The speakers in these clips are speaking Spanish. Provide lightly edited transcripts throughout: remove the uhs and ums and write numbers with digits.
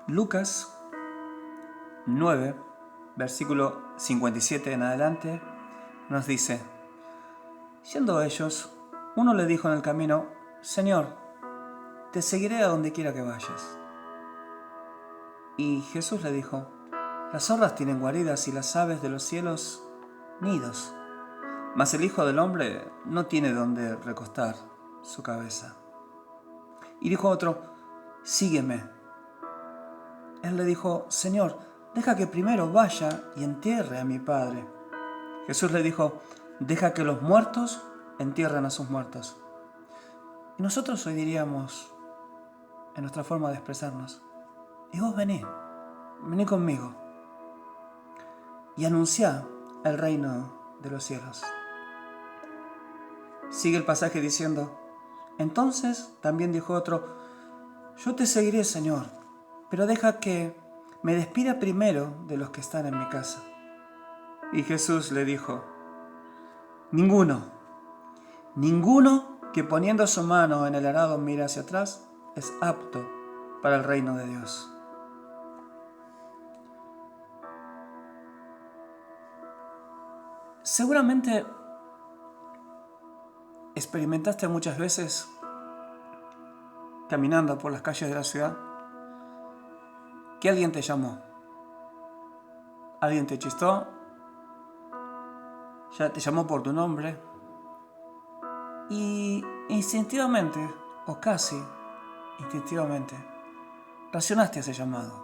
Lucas 9, versículo 57 en adelante, nos dice: yendo ellos, uno le dijo en el camino: Señor, te seguiré a donde quiera que vayas. Y Jesús le dijo: las zorras tienen guaridas y las aves de los cielos nidos, mas el Hijo del Hombre no tiene donde recostar su cabeza. Y dijo otro: sígueme. Él le dijo: Señor, deja que primero vaya y entierre a mi padre. Jesús le dijo: deja que los muertos entierren a sus muertos. Y nosotros hoy diríamos, en nuestra forma de expresarnos: y vos vení conmigo y anunciá el reino de los cielos. Sigue el pasaje diciendo: entonces también dijo otro: yo te seguiré, Señor, pero deja que me despida primero de los que están en mi casa. Y Jesús le dijo: ninguno que poniendo su mano en el arado mire hacia atrás es apto para el reino de Dios. Seguramente experimentaste muchas veces, caminando por las calles de la ciudad, que alguien te llamó, alguien te chistó, ya te llamó por tu nombre y instintivamente, o casi instintivamente, reaccionaste a ese llamado.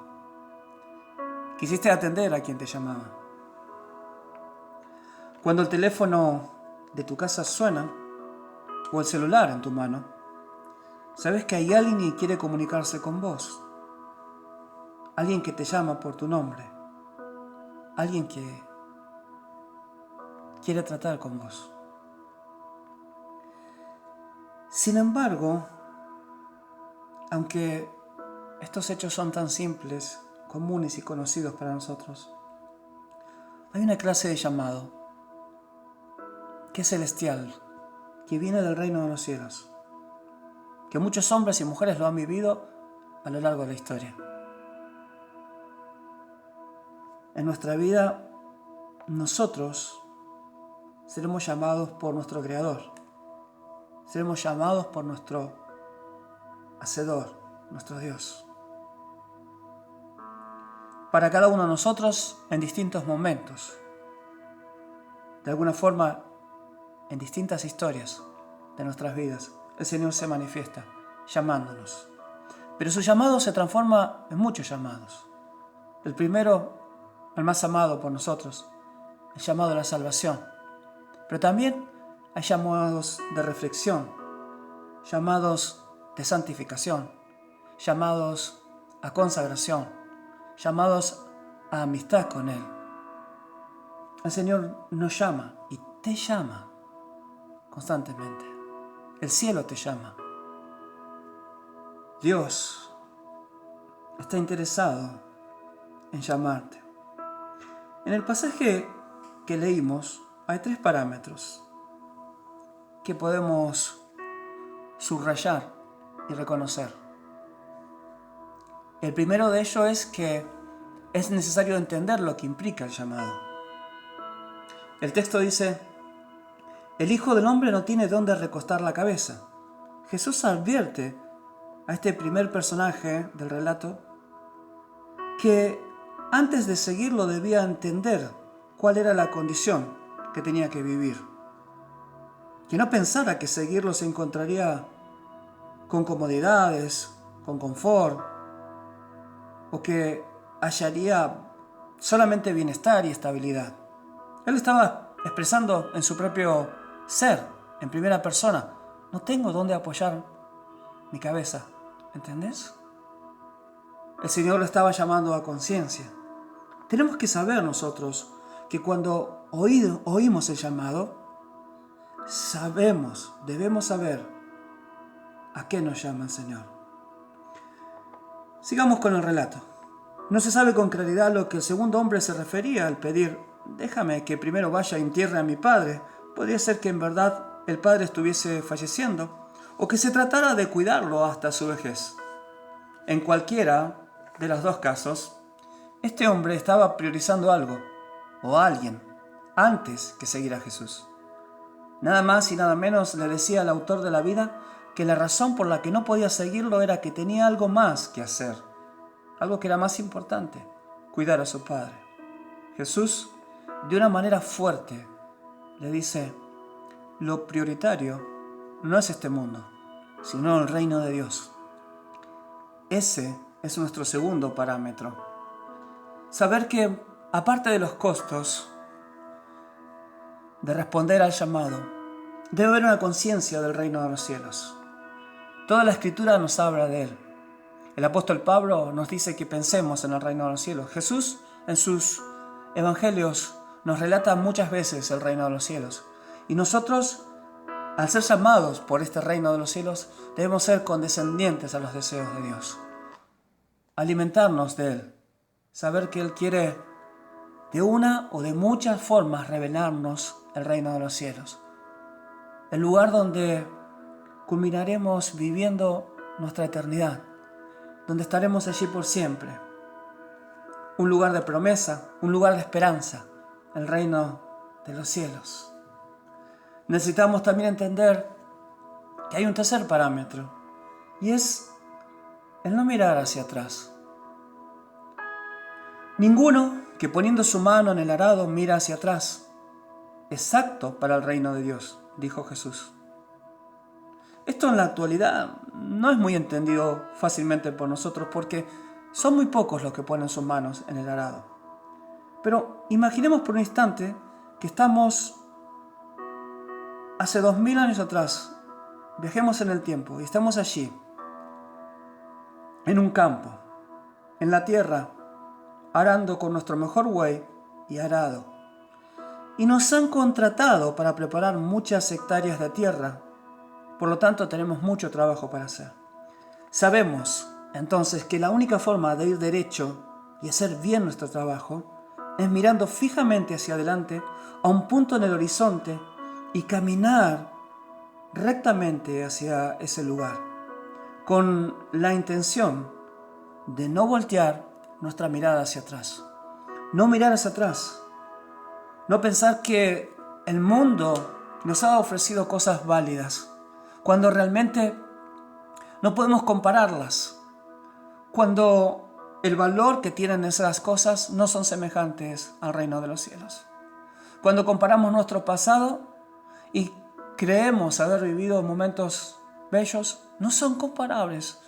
Quisiste atender a quien te llamaba. Cuando el teléfono de tu casa suena, o el celular en tu mano, sabes que hay alguien que quiere comunicarse con vos. Alguien que te llama por tu nombre. Alguien que quiere tratar con vos. Sin embargo, aunque estos hechos son tan simples, comunes y conocidos para nosotros, hay una clase de llamado que es celestial, que viene del reino de los cielos, que muchos hombres y mujeres lo han vivido a lo largo de la historia. En nuestra vida, nosotros seremos llamados por nuestro Creador, seremos llamados por nuestro Hacedor, nuestro Dios. Para cada uno de nosotros en distintos momentos, de alguna forma en distintas historias de nuestras vidas, el Señor se manifiesta llamándonos. Pero su llamado se transforma en muchos llamados. El primero, el más amado por nosotros, el llamado a la salvación. Pero también hay llamados de reflexión, llamados de santificación, llamados a consagración, llamados a amistad con Él. El Señor nos llama y te llama constantemente. El cielo te llama. Dios está interesado en llamarte. En el pasaje que leímos hay 3 parámetros que podemos subrayar y reconocer. El primero de ellos es que es necesario entender lo que implica el llamado. El texto dice: el Hijo del Hombre no tiene dónde recostar la cabeza. Jesús advierte a este primer personaje del relato que antes de seguirlo debía entender cuál era la condición que tenía que vivir. Que no pensara que seguirlo se encontraría con comodidades, con confort, o que hallaría solamente bienestar y estabilidad. Él estaba expresando en su propio ser, en primera persona: no tengo dónde apoyar mi cabeza, ¿entendés? El Señor lo estaba llamando a conciencia. Tenemos que saber nosotros que cuando oímos el llamado, debemos saber a qué nos llama el Señor. Sigamos con el relato. No se sabe con claridad a lo que el segundo hombre se refería al pedir: déjame que primero vaya y entierre a mi padre. Podría ser que en verdad el padre estuviese falleciendo, o que se tratara de cuidarlo hasta su vejez. En cualquiera de los dos casos, este hombre estaba priorizando algo o a alguien antes que seguir a Jesús. Nada más y nada menos le decía al autor de la vida que la razón por la que no podía seguirlo era que tenía algo más que hacer, algo que era más importante, cuidar a su padre. Jesús, de una manera fuerte, le dice: lo prioritario no es este mundo, sino el reino de Dios. Ese es nuestro segundo parámetro. Saber que, aparte de los costos de responder al llamado, debe haber una conciencia del reino de los cielos. Toda la Escritura nos habla de él. El apóstol Pablo nos dice que pensemos en el reino de los cielos. Jesús, en sus evangelios, nos relata muchas veces el reino de los cielos. Y nosotros, al ser llamados por este reino de los cielos, debemos ser condescendientes a los deseos de Dios. Alimentarnos de Él. Saber que Él quiere de una o de muchas formas revelarnos el reino de los cielos. El lugar donde culminaremos viviendo nuestra eternidad. Donde estaremos allí por siempre. Un lugar de promesa, un lugar de esperanza. El reino de los cielos. Necesitamos también entender que hay un tercer parámetro, y es el no mirar hacia atrás. Ninguno que poniendo su mano en el arado mira hacia atrás es apto para el reino de Dios, dijo Jesús. Esto en la actualidad no es muy entendido fácilmente por nosotros porque son muy pocos los que ponen sus manos en el arado. Pero imaginemos por un instante que estamos hace 2000 años atrás, viajemos en el tiempo y estamos allí, en un campo, en la tierra, arando con nuestro mejor buey y arado. Y nos han contratado para preparar muchas hectáreas de tierra, por lo tanto tenemos mucho trabajo para hacer. Sabemos entonces que la única forma de ir derecho y hacer bien nuestro trabajo es mirando fijamente hacia adelante a un punto en el horizonte y caminar rectamente hacia ese lugar, con la intención de no voltear nuestra mirada hacia atrás. No mirar hacia atrás. No pensar que el mundo nos ha ofrecido cosas válidas, cuando realmente no podemos compararlas. Cuando el valor que tienen esas cosas no son semejantes al reino de los cielos. Cuando comparamos nuestro pasado y creemos haber vivido momentos bellos, no son comparables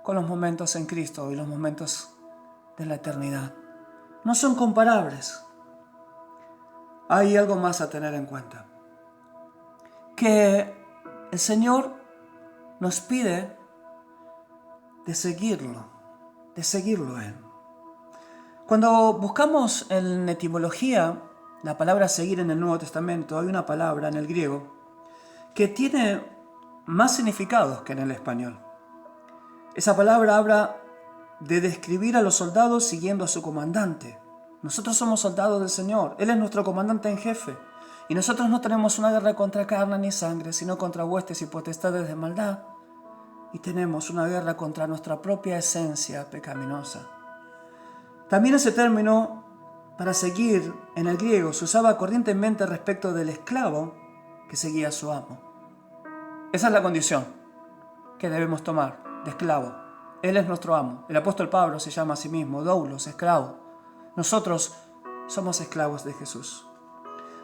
con los momentos en Cristo y los momentos de la eternidad. No son comparables. Hay algo más a tener en cuenta. Que el Señor nos pide de seguirlo a Él. Cuando buscamos en etimología la palabra seguir en el Nuevo Testamento, hay una palabra en el griego que tiene más significados que en el español. Esa palabra habla de describir a los soldados siguiendo a su comandante. Nosotros somos soldados del Señor, Él es nuestro comandante en jefe, y nosotros no tenemos una guerra contra carne ni sangre, sino contra huestes y potestades de maldad, y tenemos una guerra contra nuestra propia esencia pecaminosa. También ese término, para seguir, en el griego se usaba corrientemente respecto del esclavo que seguía a su amo. Esa es la condición que debemos tomar, de esclavo. Él es nuestro amo. El apóstol Pablo se llama a sí mismo doulos, esclavo. Nosotros somos esclavos de Jesús.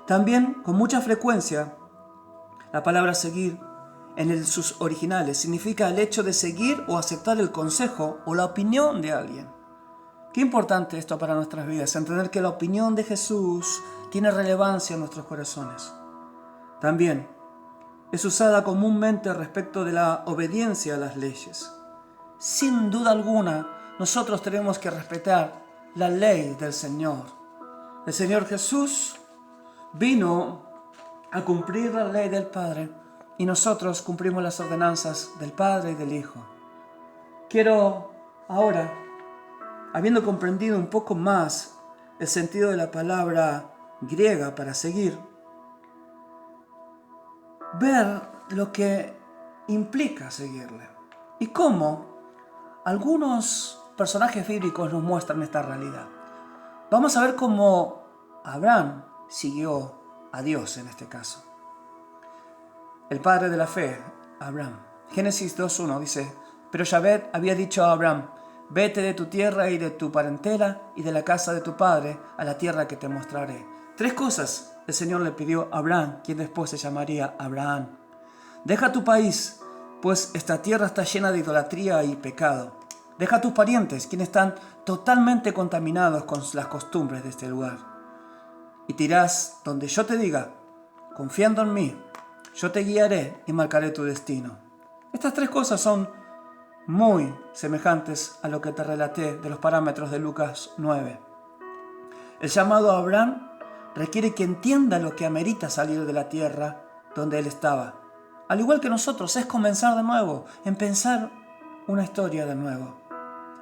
También, con mucha frecuencia, la palabra seguir en sus originales significa el hecho de seguir o aceptar el consejo o la opinión de alguien. Qué importante esto para nuestras vidas, entender que la opinión de Jesús tiene relevancia en nuestros corazones. También es usada comúnmente respecto de la obediencia a las leyes. Sin duda alguna, nosotros tenemos que respetar la ley del Señor. El Señor Jesús vino a cumplir la ley del Padre y nosotros cumplimos las ordenanzas del Padre y del Hijo. Quiero ahora, habiendo comprendido un poco más el sentido de la palabra griega para seguir, ver lo que implica seguirle y cómo algunos personajes bíblicos nos muestran esta realidad. Vamos a ver cómo Abraham siguió a Dios en este caso. El padre de la fe, Abraham. Génesis 2:1 dice: pero Yahvé había dicho a Abraham: vete de tu tierra y de tu parentela y de la casa de tu padre a la tierra que te mostraré. 3 cosas el Señor le pidió a Abraham, quien después se llamaría Abraham. Deja tu país, pues esta tierra está llena de idolatría y pecado. Deja a tus parientes, quienes están totalmente contaminados con las costumbres de este lugar. Y te irás donde yo te diga, confiando en mí, yo te guiaré y marcaré tu destino. Estas 3 cosas son muy semejantes a lo que te relaté de los parámetros de Lucas 9. El llamado a Abraham requiere que entienda lo que amerita salir de la tierra donde él estaba. Al igual que nosotros, es comenzar de nuevo, empezar una historia de nuevo.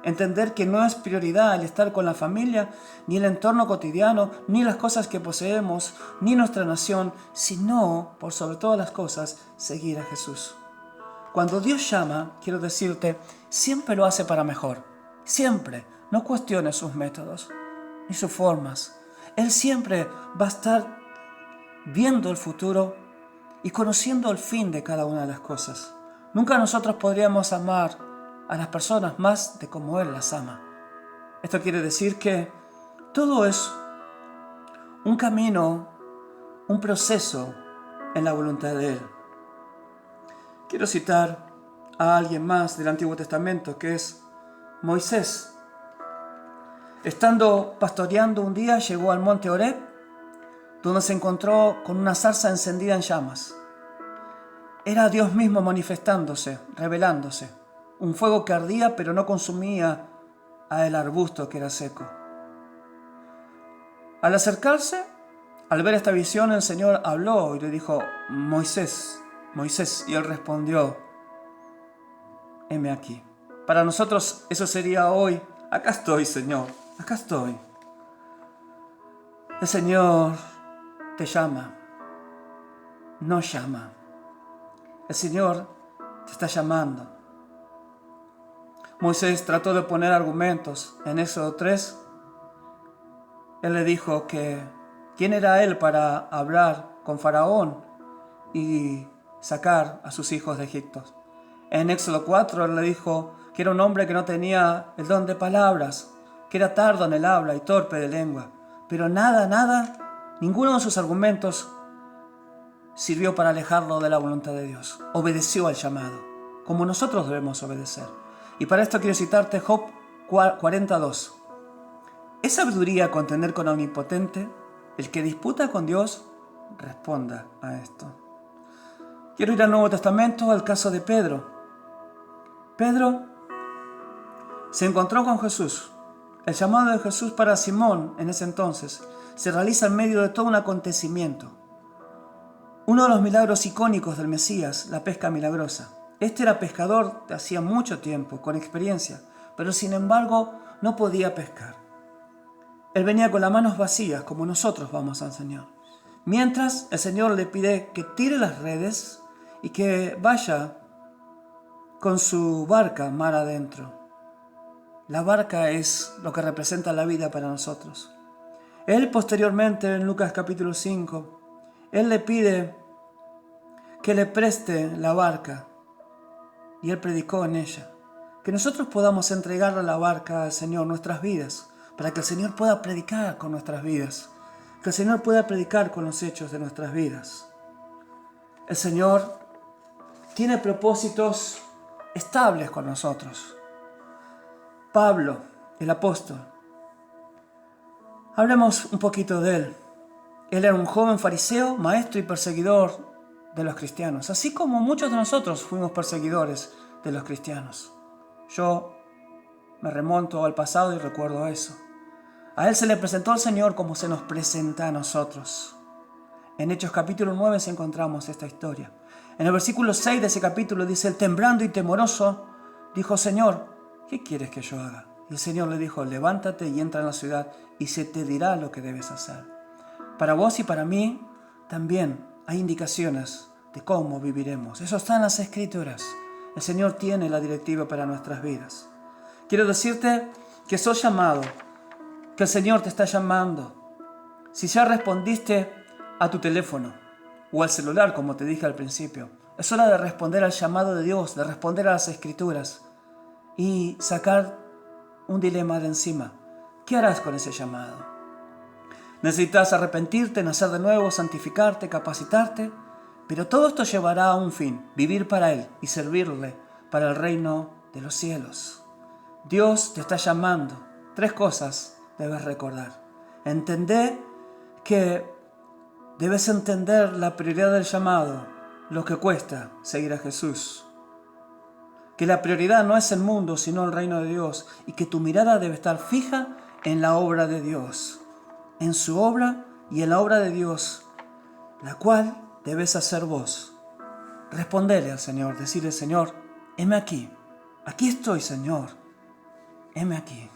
Entender que no es prioridad el estar con la familia, ni el entorno cotidiano, ni las cosas que poseemos, ni nuestra nación, sino, por sobre todas las cosas, seguir a Jesús. Cuando Dios llama, quiero decirte, siempre lo hace para mejor. Siempre. No cuestiones sus métodos, ni sus formas. Él siempre va a estar viendo el futuro y conociendo el fin de cada una de las cosas. Nunca nosotros podríamos amar a las personas más de como Él las ama. Esto quiere decir que todo es un camino, un proceso en la voluntad de Él. Quiero citar a alguien más del Antiguo Testamento, que es Moisés. Estando pastoreando un día, llegó al monte Horeb, donde se encontró con una zarza encendida en llamas. Era Dios mismo manifestándose, revelándose. Un fuego que ardía, pero no consumía al arbusto que era seco. Al acercarse, al ver esta visión, el Señor habló y le dijo: Moisés, Moisés. Y él respondió: heme aquí. Para nosotros eso sería hoy: acá estoy, Señor, acá estoy. El Señor te llama, nos llama. El Señor te está llamando. Moisés trató de poner argumentos. En Éxodo 3, él le dijo que quién era él para hablar con Faraón y sacar a sus hijos de Egipto. En Éxodo 4, él le dijo que era un hombre que no tenía el don de palabras, que era tardo en el habla y torpe de lengua. Pero ninguno de sus argumentos sirvió para alejarlo de la voluntad de Dios. Obedeció al llamado, como nosotros debemos obedecer. Y para esto quiero citarte Job 42. ¿Es sabiduría contender con omnipotente? El que disputa con Dios, responda a esto. Quiero ir al Nuevo Testamento, al caso de Pedro. Pedro se encontró con Jesús. El llamado de Jesús para Simón en ese entonces se realiza en medio de todo un acontecimiento. Uno de los milagros icónicos del Mesías, la pesca milagrosa. Este era pescador de hacía mucho tiempo, con experiencia, pero sin embargo no podía pescar. Él venía con las manos vacías, como nosotros vamos al Señor. Mientras el Señor le pide que tire las redes y que vaya con su barca mar adentro. La barca es lo que representa la vida para nosotros. Él posteriormente, en Lucas capítulo 5, él le pide que le preste la barca y él predicó en ella. Que nosotros podamos entregarle la barca al Señor, nuestras vidas, para que el Señor pueda predicar con nuestras vidas, que el Señor pueda predicar con los hechos de nuestras vidas. El Señor tiene propósitos estables con nosotros. Pablo, el apóstol. Hablemos un poquito de él. Él era un joven fariseo, maestro y perseguidor de los cristianos, así como muchos de nosotros fuimos perseguidores de los cristianos. Yo me remonto al pasado y recuerdo eso. A él se le presentó al Señor como se nos presenta a nosotros. En Hechos capítulo 9 encontramos esta historia. En el versículo 6 de ese capítulo dice: él, temblando y temoroso, dijo: Señor, ¿qué quieres que yo haga? Y el Señor le dijo: levántate y entra en la ciudad y se te dirá lo que debes hacer. Para vos y para mí también hay indicaciones de cómo viviremos. Eso está en las Escrituras. El Señor tiene la directiva para nuestras vidas. Quiero decirte que sos llamado, que el Señor te está llamando. Si ya respondiste a tu teléfono o al celular, como te dije al principio, es hora de responder al llamado de Dios, de responder a las Escrituras y sacar un dilema de encima. ¿Qué harás con ese llamado? Necesitas arrepentirte, nacer de nuevo, santificarte, capacitarte, pero todo esto llevará a un fin, vivir para Él y servirle para el reino de los cielos. Dios te está llamando. 3 cosas debes recordar. Entender que debes entender la prioridad del llamado, lo que cuesta seguir a Jesús. Que la prioridad no es el mundo, sino el reino de Dios, y que tu mirada debe estar fija en la obra de Dios, en su obra y en la obra de Dios, la cual debes hacer vos. Responderle al Señor, decirle: Señor, heme aquí estoy, Señor, heme aquí.